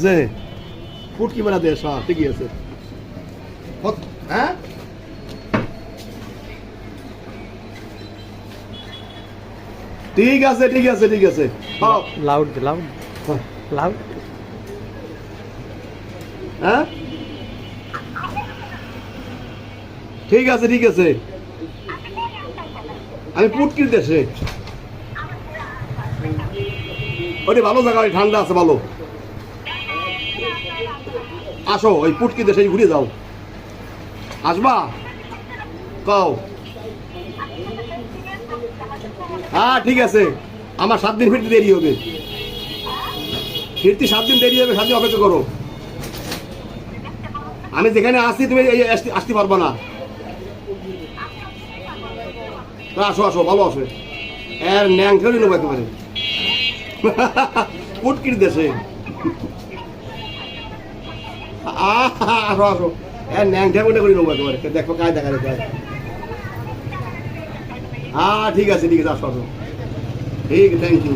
যে ফুটকি মেলা দেশ, হ্যাঁ ঠিকই আছে। হ্যাঁ ঠিক আছে ঠিক আছে ঠিক আছে। Loud loud loud. হ্যাঁ ঠিক আছে ঠিক আছে। আমি পুটকির দেশে, ওটা ভালো জায়গা, ওই ঠান্ডা আছে ভালো। আসো ওই পুটকি দেশে ঘুরে যাও, আসবা কও। হ্যাঁ ঠিক আছে, আমার 7 দিন ফিরতে দেরি হবে, ফিরতে 7 দিন দেরি হবে, 7 দিন অপেক্ষা করো। আমি যেখানে আসছি তুমি আসতে পারবা না। আসো আসো ভালো আসে, এর ন্যাং খেয়ে নেবো একেবারে পুটকির দেশে। আসো আসো, এর ন্যাং ঠ্যাং করে নেবো একেবারে, দেখো কাজ দেখা রেখে। হ্যাঁ ঠিক আছে ঠিক আছে, আসো আসো, ঠিক, থ্যাংক ইউ।